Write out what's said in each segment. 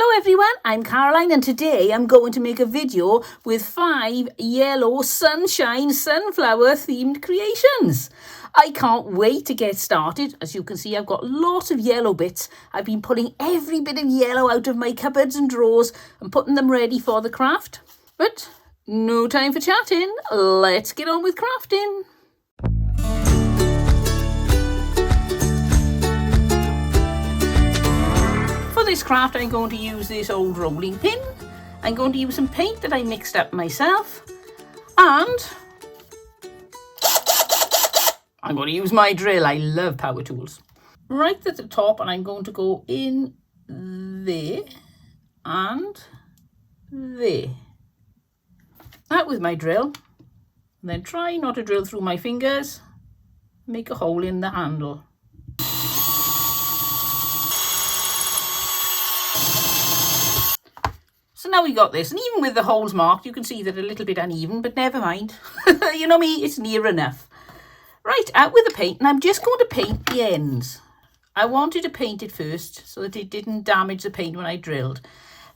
Hello everyone, I'm Caroline and today I'm going to make a video with 5 yellow sunshine sunflower themed creations. I can't wait to get started. As you can see, I've got lots of yellow bits. I've been pulling every bit of yellow out of my cupboards and drawers and putting them ready for the craft. But no time for chatting, let's get on with crafting. For this craft, I'm going to use this old rolling pin. I'm going to use some paint that I mixed up myself. And I'm going to use my drill. I love power tools. Right at the top, and I'm going to go in there and there. That with my drill. And then try not to drill through my fingers. Make a hole in the handle. So now we got this, and even with the holes marked, you can see they're a little bit uneven, but never mind. You know me, it's near enough. Right, out with the paint, and I'm just going to paint the ends. I wanted to paint it first so that it didn't damage the paint when I drilled.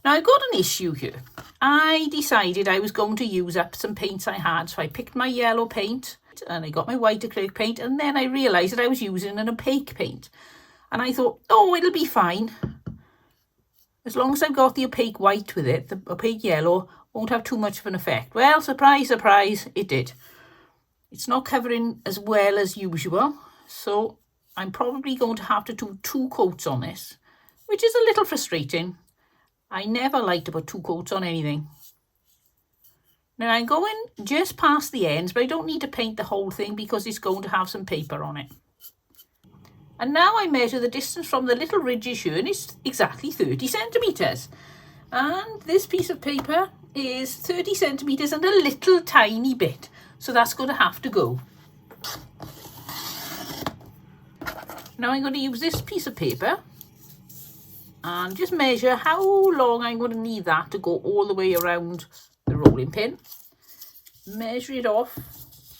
Now, I've got an issue here. I decided I was going to use up some paints I had, so I picked my yellow paint, and I got my white acrylic paint, and then I realised that I was using an opaque paint. And I thought, oh, it'll be fine. As long as I've got the opaque white with it, the opaque yellow won't have too much of an effect. Well, surprise, surprise, it did. It's not covering as well as usual, so I'm probably going to have to do 2 coats on this, which is a little frustrating. I never like to put 2 coats on anything. Now I'm going just past the ends, but I don't need to paint the whole thing because it's going to have some paper on it. And now I measure the distance from the little ridges here, and it's exactly 30 centimetres. And this piece of paper is 30 centimetres and a little tiny bit. So that's going to have to go. Now I'm going to use this piece of paper and just measure how long I'm going to need that to go all the way around the rolling pin. Measure it off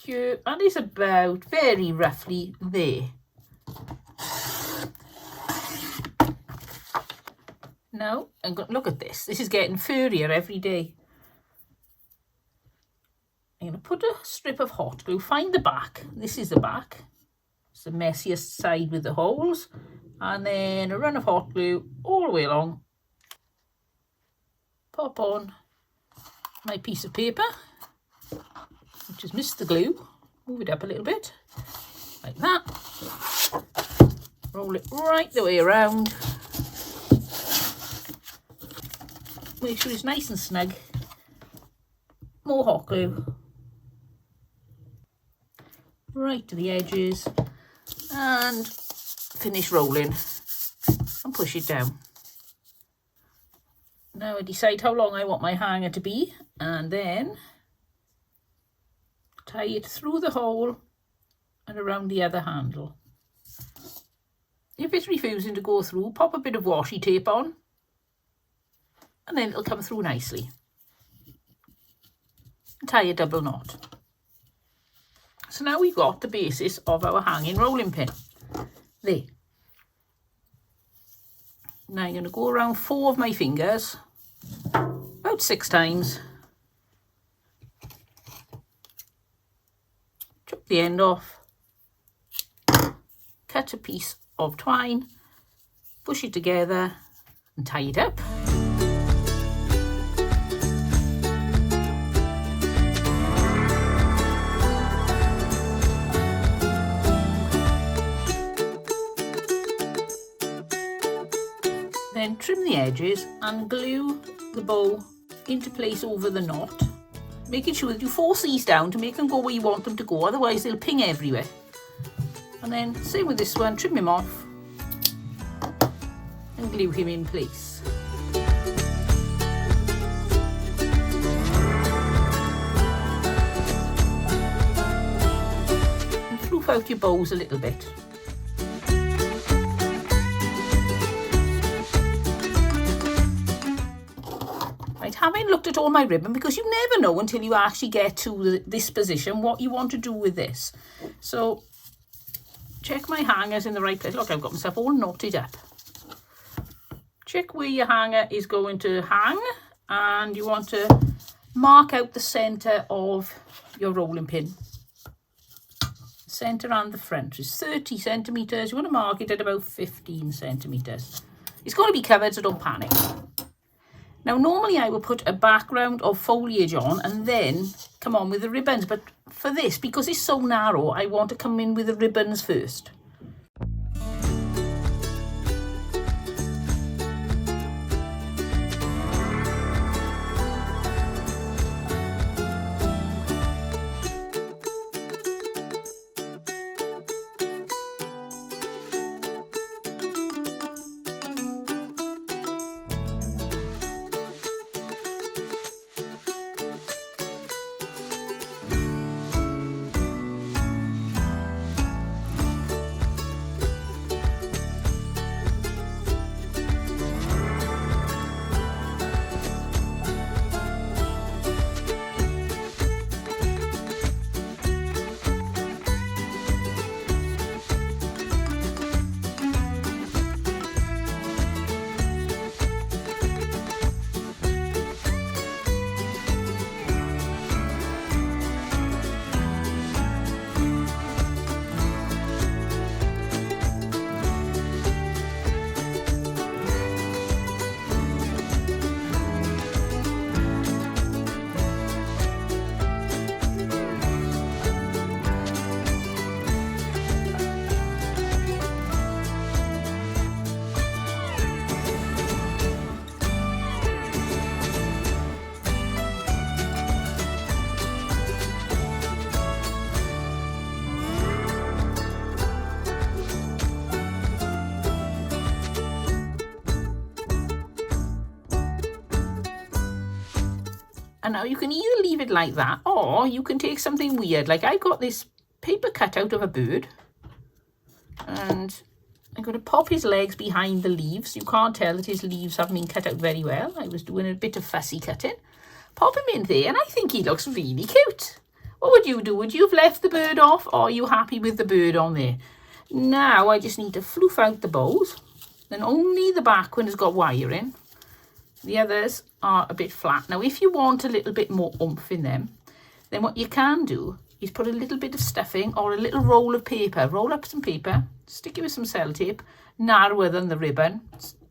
here, and it's about very roughly there. Now, I'm going to look at this. This is getting furrier every day. I'm going to put a strip of hot glue, find the back. This is the back. It's the messiest side with the holes. And then a run of hot glue all the way along. Pop on my piece of paper, which has missed the glue. Move it up a little bit, like that. Roll it right the way around. Make sure it's nice and snug. More hot glue. Right to the edges. And finish rolling. And push it down. Now I decide how long I want my hanger to be. And then tie it through the hole and around the other handle. If it's refusing to go through, pop a bit of washi tape on. And then it'll come through nicely. And tie a double knot. So now we've got the basis of our hanging rolling pin. There. Now I'm going to go around 4 of my fingers, about 6 times. Chop the end off. Cut a piece of twine. Push it together and tie it up. Then trim the edges and glue the bow into place over the knot, making sure that you force these down to make them go where you want them to go, otherwise they'll ping everywhere. And then same with this one, trim him off and glue him in place. And floof out your bows a little bit. Having looked at all my ribbon, because you never know until you actually get to this position what you want to do with this. So check my hangers in the right place. Look, I've got myself all knotted up. check where your hanger is going to hang, and you want to mark out the centre of your rolling pin. The centre and the front is 30 centimetres. You want to mark it at about 15 centimetres. It's going to be covered, so don't panic. Now, normally I will put a background of foliage on and then come on with the ribbons. But for this, because it's so narrow, I want to come in with the ribbons first. And now you can either leave it like that, or you can take something weird. Like I've got this paper cut out of a bird, and I'm going to pop his legs behind the leaves. You can't tell that his leaves haven't been cut out very well. I was doing a bit of fussy cutting. Pop him in there, and I think he looks really cute. What would you do? Would you have left the bird off, or are you happy with the bird on there? Now I just need to floof out the bows. Then only the back one has got wiring. The others are a bit flat. Now, if you want a little bit more oomph in them, then what you can do is put a little bit of stuffing or a little roll of paper. Roll up some paper, stick it with some sellotape, narrower than the ribbon,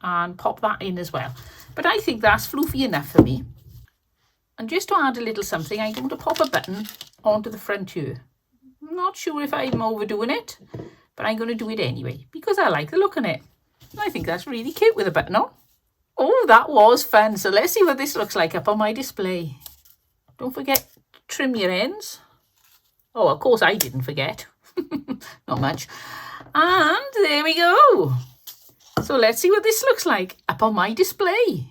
and pop that in as well. But I think that's floofy enough for me. And just to add a little something, I'm going to pop a button onto the front here. I'm not sure if I'm overdoing it, but I'm going to do it anyway because I like the look on it. I think that's really cute with a button on. Oh, that was fun. So let's see what this looks like up on my display. Don't forget to trim your ends. Oh, of course I didn't forget. Not much. And there we go. So let's see what this looks like up on my display.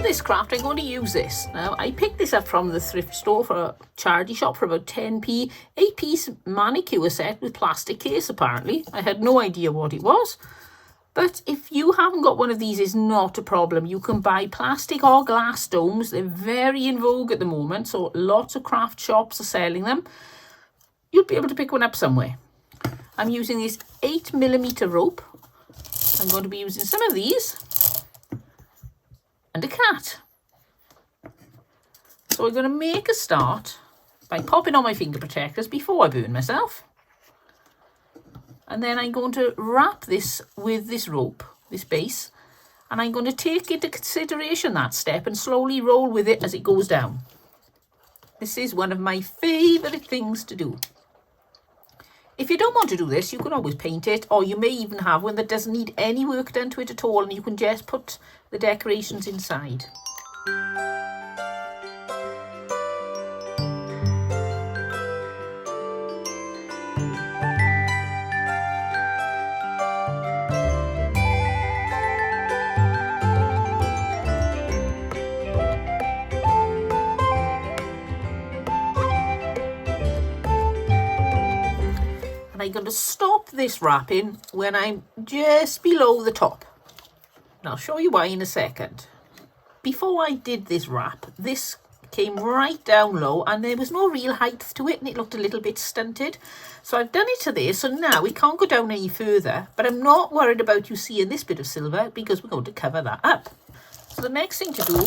This craft, I'm going to use this. Now, I picked this up from the thrift store for a charity shop for about 10p. 8-piece manicure set with plastic case, apparently. I had no idea what it was. But if you haven't got one of these, it's not a problem. You can buy plastic or glass domes. They're very in vogue at the moment, so lots of craft shops are selling them. You'll be able to pick one up somewhere. I'm using this 8mm rope. I'm going to be using some of these. And a cat. So I'm going to make a start by popping on my finger protectors before I burn myself. And then I'm going to wrap this with this rope, this base, and I'm going to take into consideration that step and slowly roll with it as it goes down. This is one of my favourite things to do. If you don't want to do this, you can always paint it, or you may even have one that doesn't need any work done to it at all, and you can just put the decorations inside. I'm going to stop this wrapping when I'm just below the top. And I'll show you why in a second. Before I did this wrap, this came right down low and there was no real height to it and it looked a little bit stunted. So I've done it to there, so now we can't go down any further, but I'm not worried about you seeing this bit of silver because we're going to cover that up. So the next thing to do,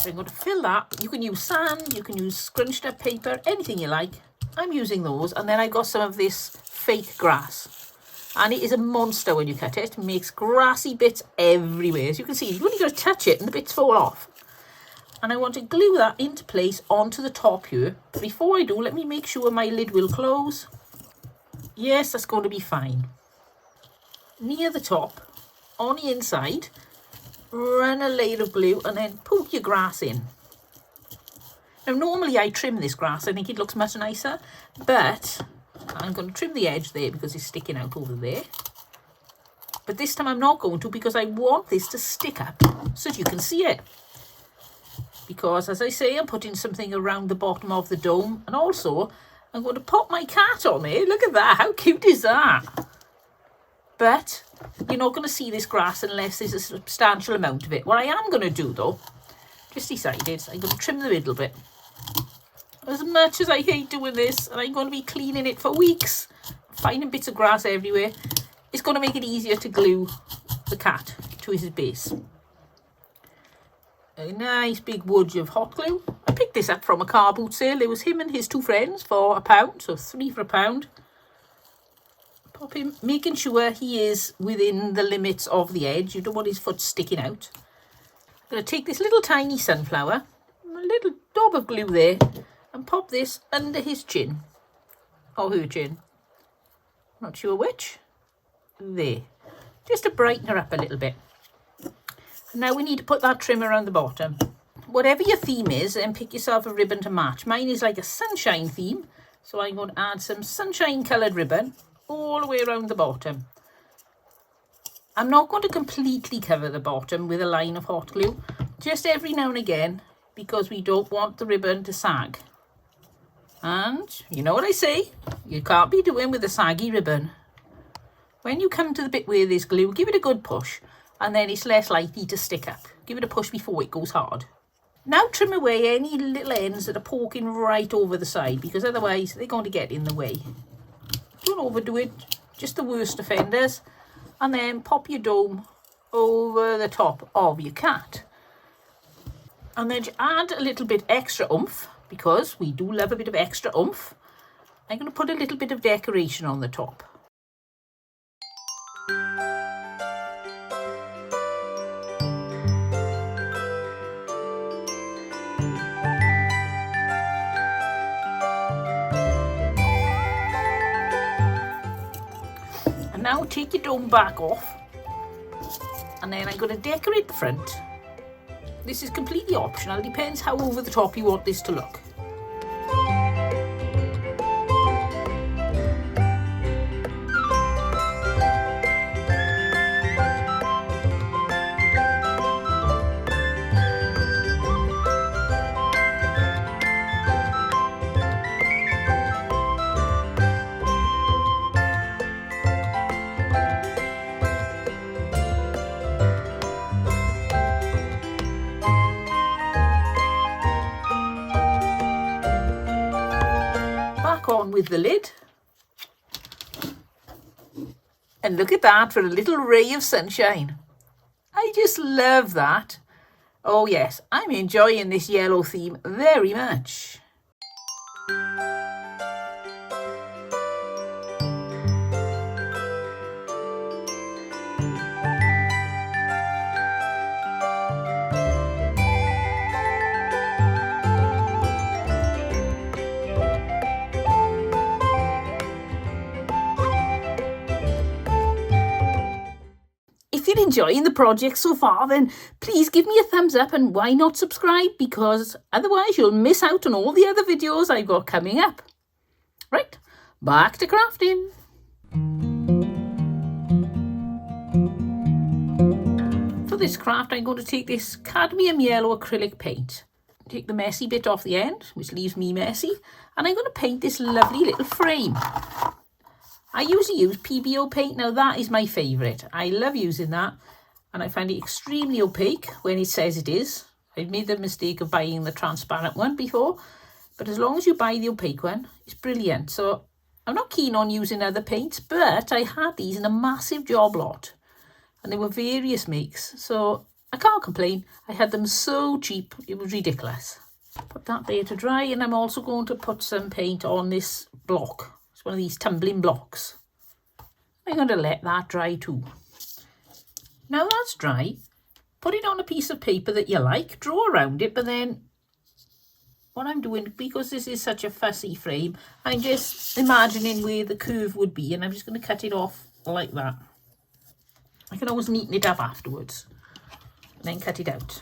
I'm going to fill that. You can use sand, you can use scrunched up paper, anything you like. I'm using those, and then I got some of this fake grass. And it is a monster when you cut it. It makes grassy bits everywhere. As you can see, you've only got to touch it and the bits fall off. And I want to glue that into place onto the top here. But before I do, let me make sure my lid will close. Yes, that's going to be fine. Near the top, on the inside, run a layer of glue and then poke your grass in. Now, normally I trim this grass. I think it looks much nicer. But I'm going to trim the edge there because it's sticking out over there. But this time I'm not going to because I want this to stick up so that you can see it. Because, as I say, I'm putting something around the bottom of the dome. And also, I'm going to pop my cat on there. Look at that. How cute is that? But you're not going to see this grass unless there's a substantial amount of it. What I am going to do, though, just decided, I'm going to trim the middle bit. As much as I hate doing this, and I'm going to be cleaning it for weeks, finding bits of grass everywhere, it's going to make it easier to glue the cat to his base. A nice big wodge of hot glue. I picked this up from a car boot sale. It was him and his two friends for £1, so 3 for £1. Pop him, making sure he is within the limits of the edge. You don't want his foot sticking out. I'm going to take this little tiny sunflower, a little daub of glue there, and pop this under his chin, or her chin, not sure which, there, just to brighten her up a little bit. And now we need to put that trim around the bottom. Whatever your theme is, then pick yourself a ribbon to match. Mine is like a sunshine theme, so I'm going to add some sunshine coloured ribbon all the way around the bottom. I'm not going to completely cover the bottom with a line of hot glue, just every now and again, because we don't want the ribbon to sag. And you know what I say, you can't be doing with a saggy ribbon. When you come to the bit where there's glue, give it a good push and then it's less likely to stick up. Give it a push before it goes hard. Now trim away any little ends that are poking right over the side because otherwise they're going to get in the way. Don't overdo it, just the worst offenders. And then pop your dome over the top of your cat. And then add a little bit extra oomph, because we do love a bit of extra oomph. I'm going to put a little bit of decoration on the top. And now take your dome back off. And then I'm going to decorate the front. This is completely optional, depends how over the top you want this to look. On with the lid, and look at that for a little ray of sunshine. I just love that. Oh yes, I'm enjoying this yellow theme very much. If you're enjoying the project so far, then please give me a thumbs up and why not subscribe, because otherwise you'll miss out on all the other videos I've got coming up. Right, back to crafting. For this craft, I'm going to take this cadmium yellow acrylic paint. take the messy bit off the end, which leaves me messy, and I'm going to paint this lovely little frame. I usually use PBO paint. Now that is my favourite. I love using that, and I find it extremely opaque when it says it is. I've made the mistake of buying the transparent one before, but as long as you buy the opaque one, it's brilliant. So I'm not keen on using other paints, but I had these in a massive job lot, and there were various makes, so I can't complain. I had them so cheap, it was ridiculous. Put that there to dry, and I'm also going to put some paint on this block. It's one of these tumbling blocks. I'm going to let that dry too. Now that's dry, put it on a piece of paper that you like, draw around it, but then what I'm doing, because this is such a fussy frame, I'm just imagining where the curve would be, and I'm just going to cut it off like that. I can always neaten it up afterwards, and then cut it out.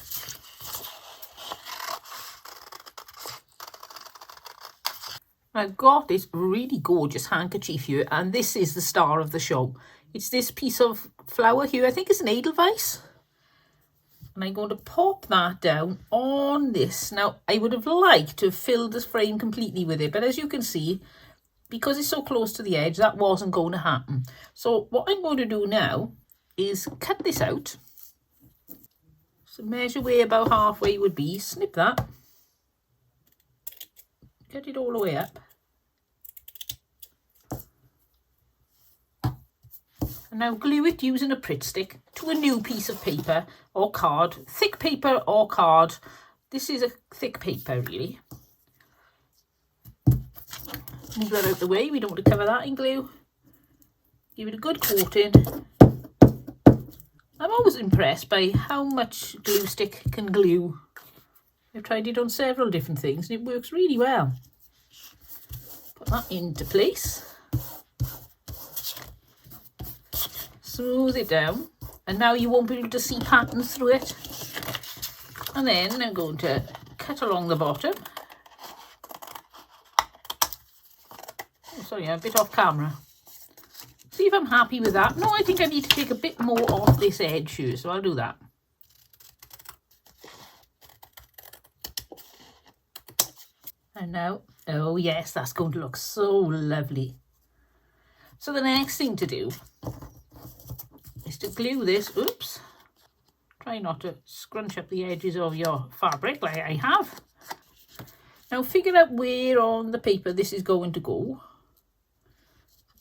I've got this really gorgeous handkerchief here, and this is the star of the show. It's this piece of flower here. I think it's an Edelweiss. And I'm going to pop that down on this. Now, I would have liked to have filled this frame completely with it, but as you can see, because it's so close to the edge, that wasn't going to happen. So what I'm going to do now is cut this out. So measure where about halfway would be, snip that. Cut it all the way up. And now glue it using a Pritt stick to a new piece of paper or card, thick paper or card. This is a thick paper really. Move that out the way, we don't want to cover that in glue. Give it a good coating. I'm always impressed by how much glue stick can glue. I've tried it on several different things and it works really well. Put that into place. Smooth it down, and now you won't be able to see patterns through it. And then I'm going to cut along the bottom. Oh, sorry, I'm a bit off camera. See if I'm happy with that. No, I think I need to take a bit more off this edge here, so I'll do that. And now, oh yes, that's going to look so lovely. So the next thing to do is to glue this. Oops, try not to scrunch up the edges of your fabric like I have. Now figure out where on the paper this is going to go.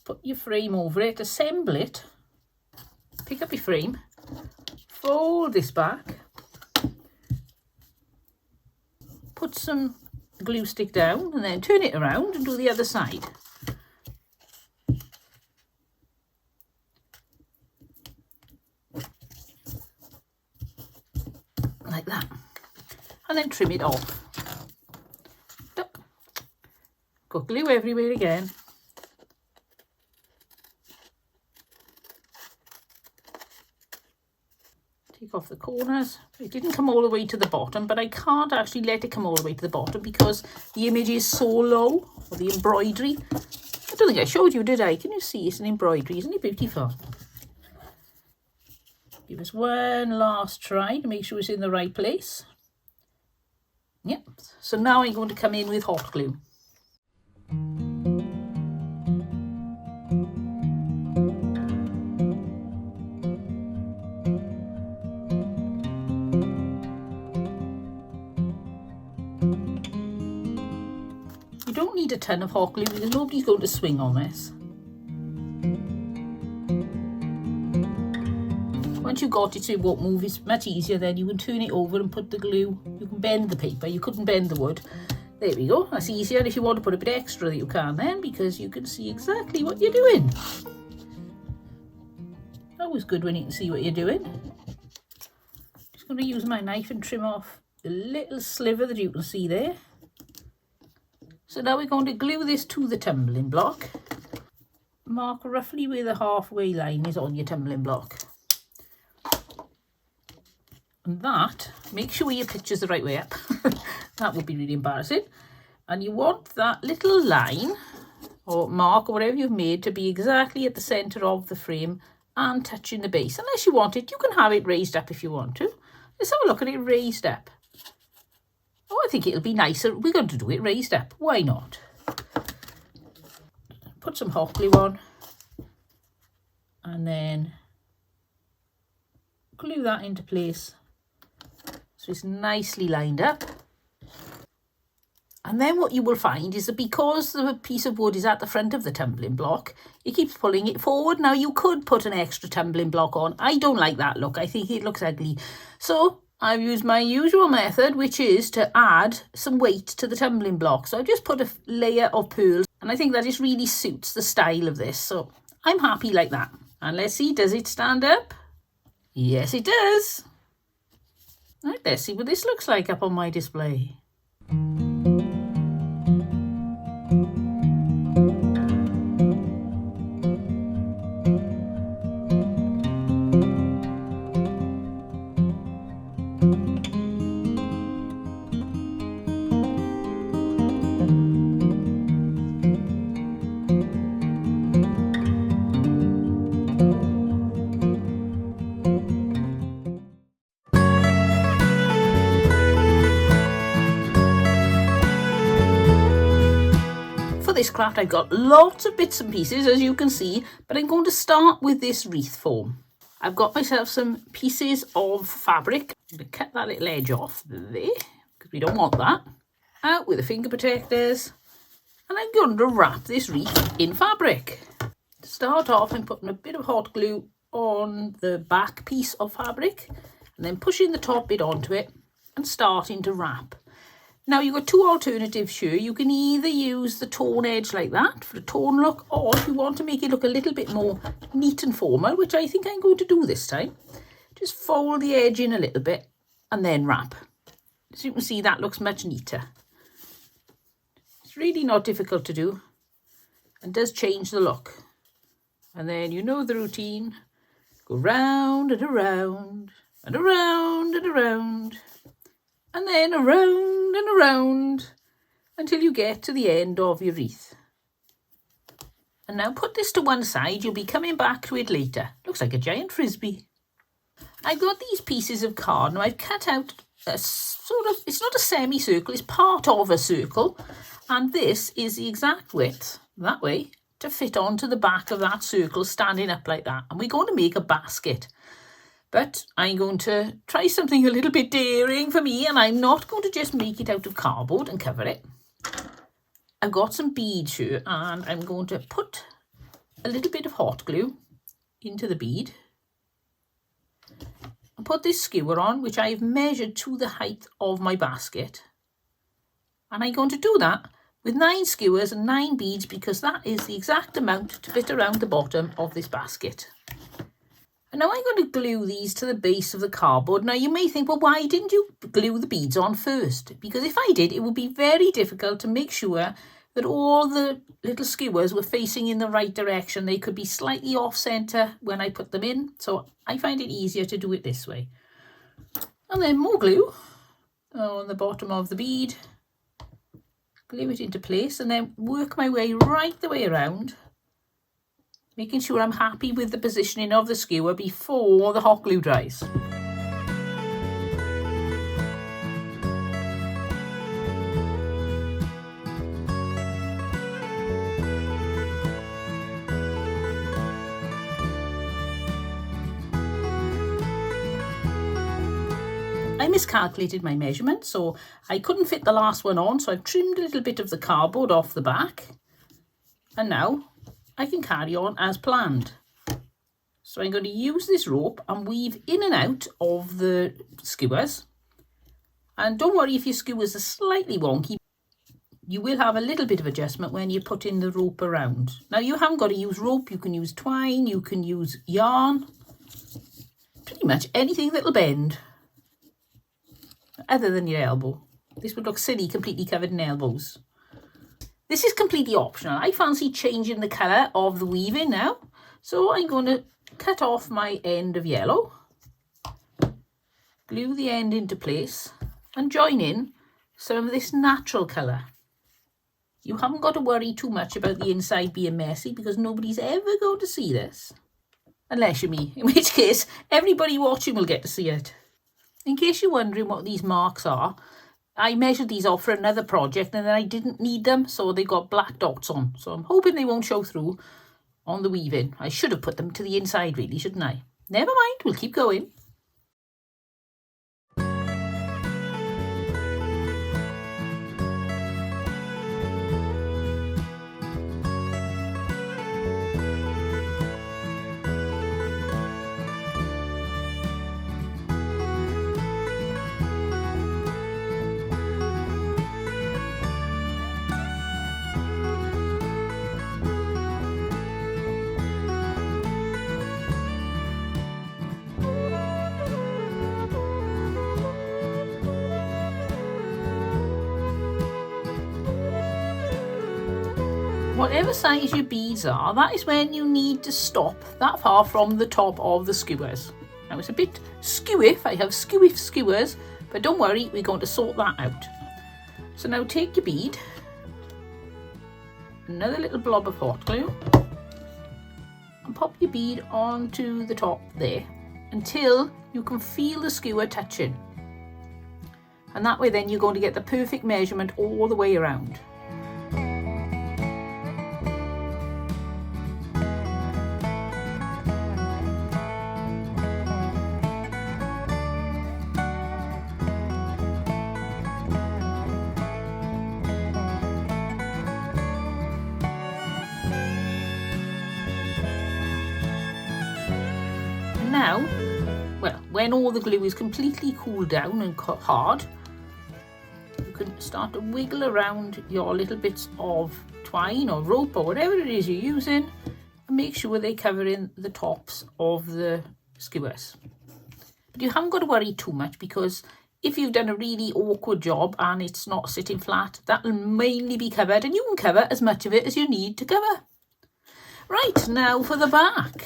Put your frame over it, assemble it, pick up your frame, fold this back, put some glue stick down, and then turn it around and do the other side. Like that, and then trim it off. Got glue everywhere again. Take off the corners. It didn't come all the way to the bottom, but I can't actually let it come all the way to the bottom because the image is so low, or the embroidery. I don't think I showed you, did I? Can you see it's an embroidery? Isn't it beautiful? Give us one last try to make sure it's in the right place. Yep. So now I'm going to come in with hot glue. You don't need a ton of hot glue because nobody's going to swing on this. Once you've got it so it won't move, it's much easier. Then you can turn it over and put the glue. You can bend the paper. You couldn't bend the wood. There we go. That's easier. And if you want to put a bit extra, you can then, because you can see exactly what you're doing. Always good when you can see what you're doing. Just going to use my knife and trim off the little sliver that you can see there. So now we're going to glue this to the tumbling block. Mark roughly where the halfway line is on your tumbling block. And that, make sure your picture's the right way up. That would be really embarrassing. And you want that little line or mark or whatever you've made to be exactly at the centre of the frame and touching the base. Unless you want it, you can have it raised up if you want to. Let's have a look at it raised up. Oh, I think it'll be nicer. We're going to do it raised up. Why not? Put some hot glue on. And then glue that into place. So it's nicely lined up. And then what you will find is that because the piece of wood is at the front of the tumbling block, it keeps pulling it forward. Now you could put an extra tumbling block on. I don't like that look. I think it looks ugly. So I've used my usual method, which is to add some weight to the tumbling block. So I've just put a layer of pearls, and I think that just really suits the style of this. So I'm happy like that. And let's see, does it stand up? Yes, it does. Right, let's see what this looks like up on my display. For this craft, I've got lots of bits and pieces, as you can see, but I'm going to start with this wreath form. I've got myself some pieces of fabric. I'm going to cut that little edge off there, because we don't want that. Out with the finger protectors, and I'm going to wrap this wreath in fabric. To start off, I'm putting a bit of hot glue on the back piece of fabric, and then pushing the top bit onto it, and starting to wrap. Now, you've got two alternatives here. You can either use the torn edge like that for a torn look, or if you want to make it look a little bit more neat and formal, which I think I'm going to do this time, just fold the edge in a little bit and then wrap. As you can see, that looks much neater. It's really not difficult to do and does change the look. And then you know the routine. Go round and around and around and around. And then around and around until you get to the end of your wreath. And now put this to one side. You'll be coming back to it later. Looks like a giant frisbee. I've got these pieces of card. Now I've cut out a sort of, it's not a semicircle, it's part of a circle. And this is the exact width, that way, to fit onto the back of that circle standing up like that. And we're going to make a basket. But I'm going to try something a little bit daring for me, and I'm not going to just make it out of cardboard and cover it. I've got some beads here, and I'm going to put a little bit of hot glue into the bead and put this skewer on, which I've measured to the height of my basket. And I'm going to do that with 9 skewers and 9 beads, because that is the exact amount to fit around the bottom of this basket. And now I'm going to glue these to the base of the cardboard. Now you may think, well, why didn't you glue the beads on first? Because if I did, it would be very difficult to make sure that all the little skewers were facing in the right direction. They could be slightly off center when I put them in. So I find it easier to do it this way. And then more glue on the bottom of the bead. Glue it into place and then work my way right the way around, making sure I'm happy with the positioning of the skewer before the hot glue dries. I miscalculated my measurement, so I couldn't fit the last one on, so I've trimmed a little bit of the cardboard off the back. And now I can carry on as planned. So I'm going to use this rope and weave in and out of the skewers. And don't worry if your skewers are slightly wonky. You will have a little bit of adjustment when you put in the rope around. Now you haven't got to use rope, you can use twine, you can use yarn. Pretty much anything that'll bend. Other than your elbow. This would look silly completely covered in elbows. This is completely optional. I fancy changing the colour of the weaving now. So I'm going to cut off my end of yellow, glue the end into place and join in some of this natural colour. You haven't got to worry too much about the inside being messy because nobody's ever going to see this. Unless you're me, in which case everybody watching will get to see it. In case you're wondering what these marks are, I measured these off for another project and then I didn't need them, so they got black dots on. So I'm hoping they won't show through on the weaving. I should have put them to the inside really, shouldn't I? Never mind, we'll keep going. Whatever size your beads are, that is when you need to stop that far from the top of the skewers. Now it's a bit skewiff, I have skewiff skewers, but don't worry, we're going to sort that out. So now take your bead, another little blob of hot glue, and pop your bead onto the top there until you can feel the skewer touching. And that way then you're going to get the perfect measurement all the way around. Now, well, when all the glue is completely cooled down and hard, you can start to wiggle around your little bits of twine or rope or whatever it is you're using and make sure they're covering the tops of the skewers. But you haven't got to worry too much, because if you've done a really awkward job and it's not sitting flat, that'll mainly be covered, and you can cover as much of it as you need to cover. Right, now for the back.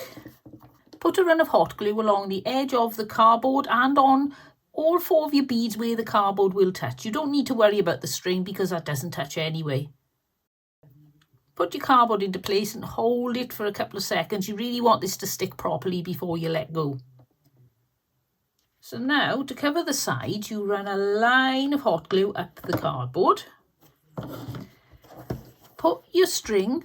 Put a run of hot glue along the edge of the cardboard and on all 4 of your beads where the cardboard will touch. You don't need to worry about the string because that doesn't touch anyway. Put your cardboard into place and hold it for a couple of seconds. You really want this to stick properly before you let go. So now, to cover the sides, you run a line of hot glue up the cardboard. Put your string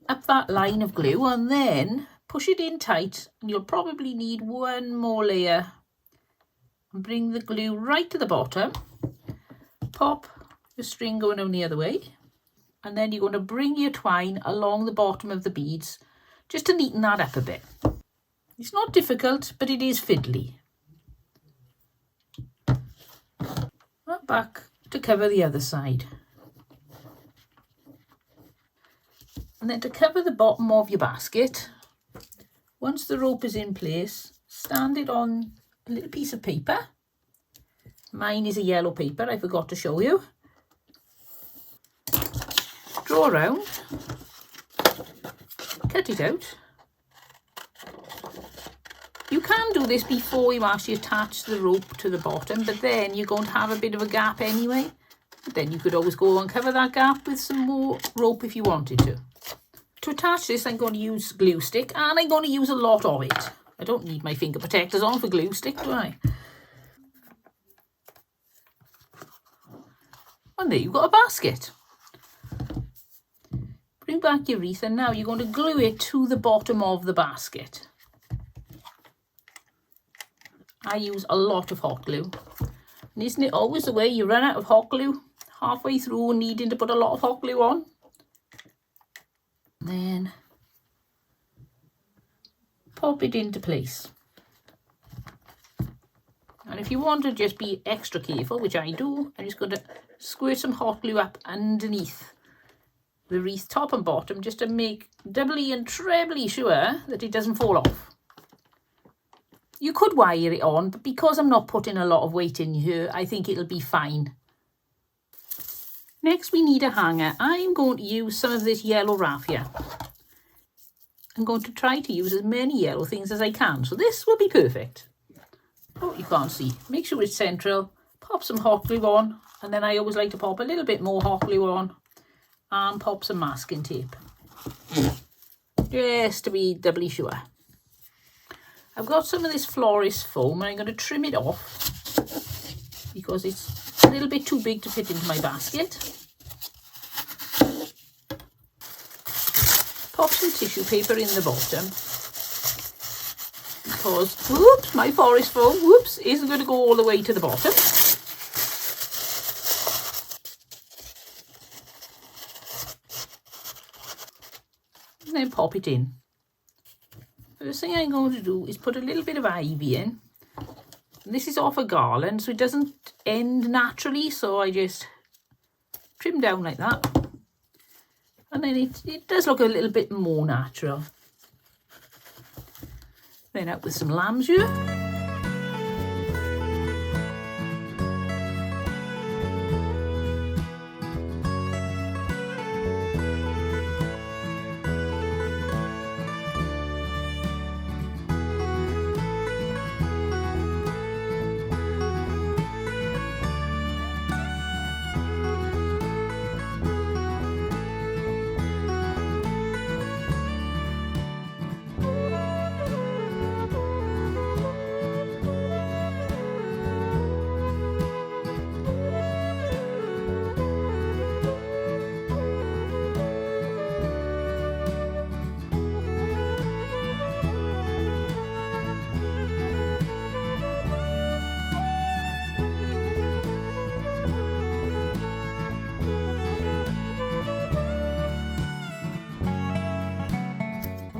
up that line of glue and then push it in tight, and you'll probably need one more layer. And bring the glue right to the bottom. Pop the string going on the other way. And then you're going to bring your twine along the bottom of the beads just to neaten that up a bit. It's not difficult, but it is fiddly. And back to cover the other side. And then to cover the bottom of your basket, once the rope is in place, stand it on a little piece of paper. Mine is a yellow paper, I forgot to show you. Draw around, cut it out. You can do this before you actually attach the rope to the bottom, but then you're going to have a bit of a gap anyway. But then you could always go and cover that gap with some more rope if you wanted to. To attach this, I'm going to use glue stick, and I'm going to use a lot of it. I don't need my finger protectors on for glue stick, do I? And there you've got a basket. Bring back your wreath, and now you're going to glue it to the bottom of the basket. I use a lot of hot glue. And isn't it always the way you run out of hot glue halfway through needing to put a lot of hot glue on? Then pop it into place. And if you want to just be extra careful, which I do, I'm just going to squirt some hot glue up underneath the wreath top and bottom just to make doubly and trebly sure that it doesn't fall off. You could wire it on, but because I'm not putting a lot of weight in here, I think it'll be fine. Next we need a hanger. I'm going to use some of this yellow raffia. I'm going to try to use as many yellow things as I can, so this will be perfect. Oh, you can't see. Make sure it's central. Pop some hot glue on, and then I always like to pop a little bit more hot glue on and pop some masking tape. Just to be doubly sure. I've got some of this florist foam and I'm going to trim it off because it's little bit too big to fit into my basket. Pop some tissue paper in the bottom. Because, whoops, my forest foam, whoops, isn't going to go all the way to the bottom. And then pop it in. First thing I'm going to do is put a little bit of ivy in. And this is off a garland, so it doesn't end naturally, so I just trim down like that. And then it does look a little bit more natural. Then out with some lamb's ear.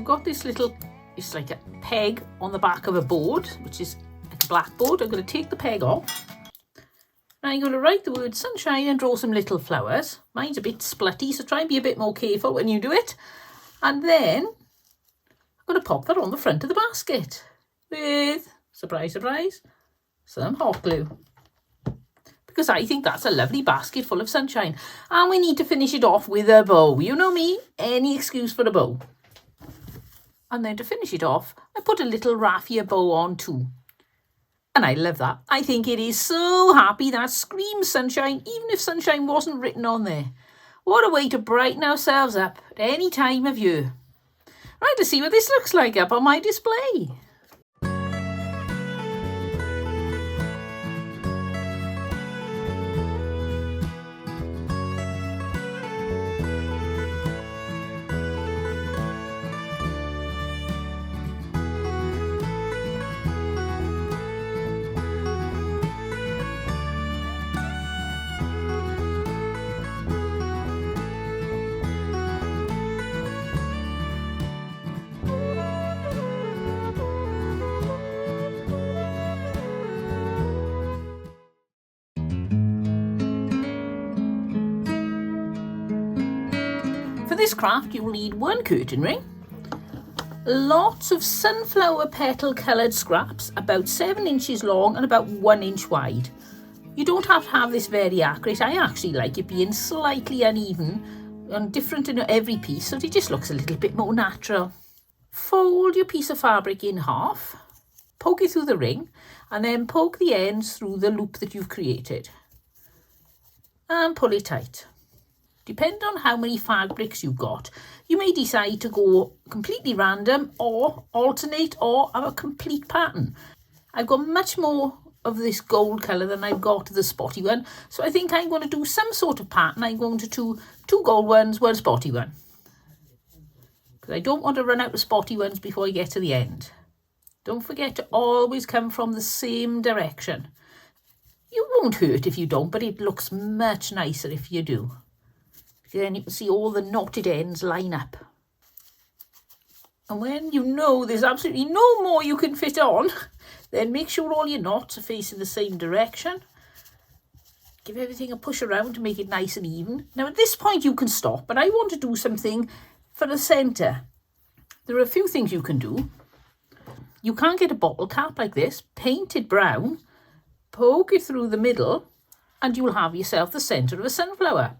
Got this little, it's like a peg on the back of a board, which is like a blackboard. I'm going to take the peg off. Now I'm going to write the word sunshine and draw some little flowers. Mine's a bit splutty, so try and be a bit more careful when you do it. And then I'm going to pop that on the front of the basket with, surprise, surprise, some hot glue. Because I think that's a lovely basket full of sunshine. And we need to finish it off with a bow. You know me, any excuse for a bow. And then to finish it off, I put a little raffia bow on too. And I love that. I think it is so happy. That screams sunshine, even if sunshine wasn't written on there. What a way to brighten ourselves up at any time of year. Right, let's see what this looks like up on my display. For this craft, you'll need one curtain ring, lots of sunflower petal coloured scraps, about 7 inches long and about 1 inch wide. You don't have to have this very accurate. I actually like it being slightly uneven and different in every piece, so it just looks a little bit more natural. Fold your piece of fabric in half, poke it through the ring, and then poke the ends through the loop that you've created. And pull it tight. Depending on how many fabrics you've got, you may decide to go completely random or alternate or have a complete pattern. I've got much more of this gold colour than I've got the spotty one, so I think I'm going to do some sort of pattern. I'm going to do 2 gold ones, 1 spotty one. Because I don't want to run out of spotty ones before I get to the end. Don't forget to always come from the same direction. You won't hurt if you don't, but it looks much nicer if you do. Then you can see all the knotted ends line up. And when you know there's absolutely no more you can fit on, then make sure all your knots are facing the same direction. Give everything a push around to make it nice and even. Now at this point you can stop, but I want to do something for the centre. There are a few things you can do. You can get a bottle cap like this, paint it brown, poke it through the middle, and you'll have yourself the centre of a sunflower.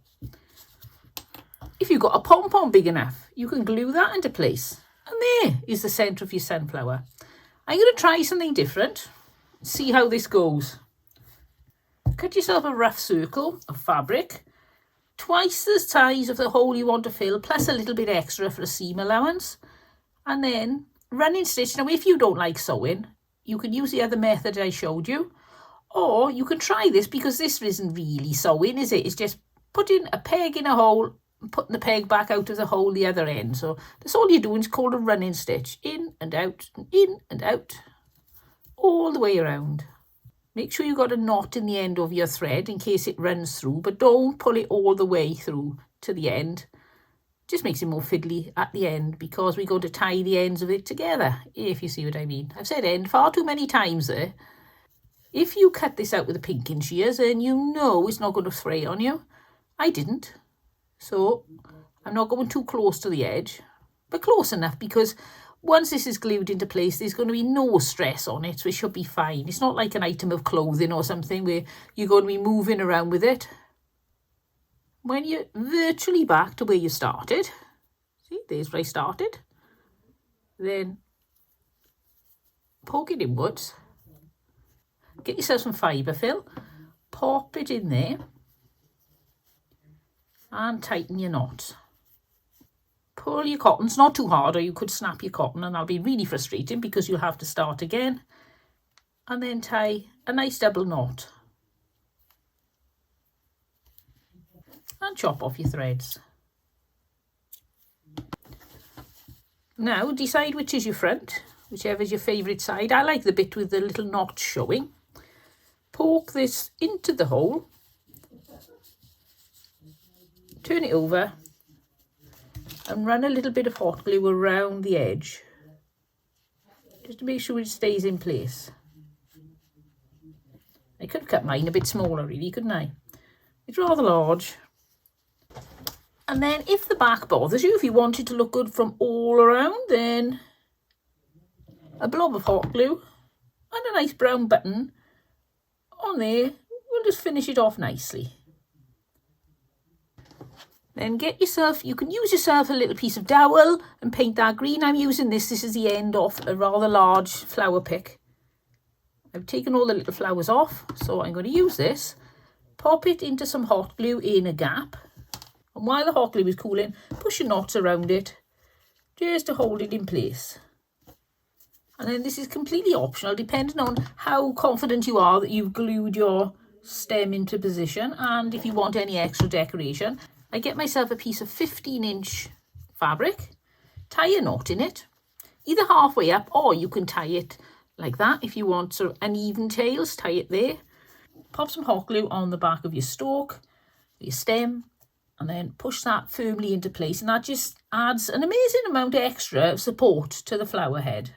If you've got a pom-pom big enough, you can glue that into place. And there is the centre of your sunflower. I'm going to try something different. See how this goes. Cut yourself a rough circle of fabric. Twice the size of the hole you want to fill, plus a little bit extra for a seam allowance. And then running stitch. Now, if you don't like sewing, you can use the other method I showed you. Or you can try this, because this isn't really sewing, is it? It's just putting a peg in a hole and putting the peg back out of the hole the other end. So that's all you're doing. It's called a running stitch. In and out, all the way around. Make sure you've got a knot in the end of your thread in case it runs through, but don't pull it all the way through to the end. Just makes it more fiddly at the end, because we're going to tie the ends of it together, if you see what I mean. I've said end far too many times there. If you cut this out with the pinking shears, then you know it's not going to fray on you. I didn't. So I'm not going too close to the edge, but close enough, because once this is glued into place, there's going to be no stress on it, so it should be fine. It's not like an item of clothing or something where you're going to be moving around with it. When you're virtually back to where you started, see, there's where I started, then poke it inwards, get yourself some fibre fill, pop it in there, and tighten your knot. Pull your cottons, not too hard, or you could snap your cotton, and that'll be really frustrating because you'll have to start again. And then tie a nice double knot. And chop off your threads. Now decide which is your front, whichever is your favourite side. I like the bit with the little knot showing. Poke this into the hole. Turn it over. And run a little bit of hot glue around the edge, just to make sure it stays in place. I could have cut mine a bit smaller really, couldn't I? It's rather large. And then if the back bothers you, if you want it to look good from all around, then a blob of hot glue and a nice brown button on there will just finish it off nicely. Then get yourself, you can use yourself a little piece of dowel and paint that green. I'm using this is the end of a rather large flower pick. I've taken all the little flowers off, so I'm going to use this. Pop it into some hot glue in a gap. And while the hot glue is cooling, push your knots around it, just to hold it in place. And then this is completely optional, depending on how confident you are that you've glued your stem into position, and if you want any extra decoration. I get myself a piece of 15-inch fabric, tie a knot in it, either halfway up, or you can tie it like that if you want sort of uneven tails, tie it there. Pop some hot glue on the back of your stalk, your stem, and then push that firmly into place, and that just adds an amazing amount of extra support to the flower head.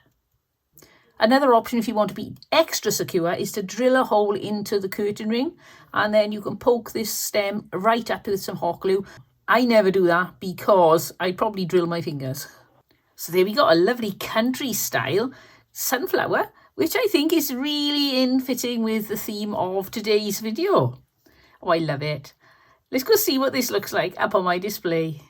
Another option, if you want to be extra secure, is to drill a hole into the curtain ring, and then you can poke this stem right up with some hot glue. I never do that because I'd probably drill my fingers. So there we got a lovely country style sunflower, which I think is really in fitting with the theme of today's video. Oh, I love it. Let's go see what this looks like up on my display.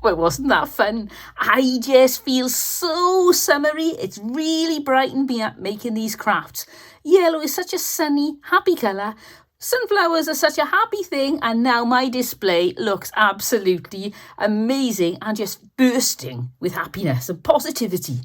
Well, wasn't that fun? I just feel so summery. It's really brightened me up making these crafts. Yellow is such a sunny, happy colour. Sunflowers are such a happy thing, and now my display looks absolutely amazing and just bursting with happiness and positivity.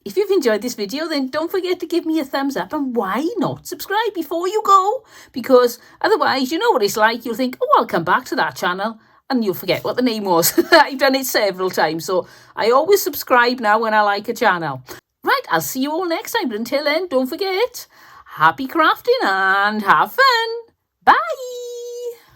If you've enjoyed this video, then don't forget to give me a thumbs up, and why not subscribe before you go? Because otherwise, you know what it's like. You'll think, oh, I'll come back to that channel, and you'll forget what the name was. I've done it several times, so I always subscribe now when I like a channel. Right, I'll see you all next time, but until then, don't forget, happy crafting and have fun. Bye!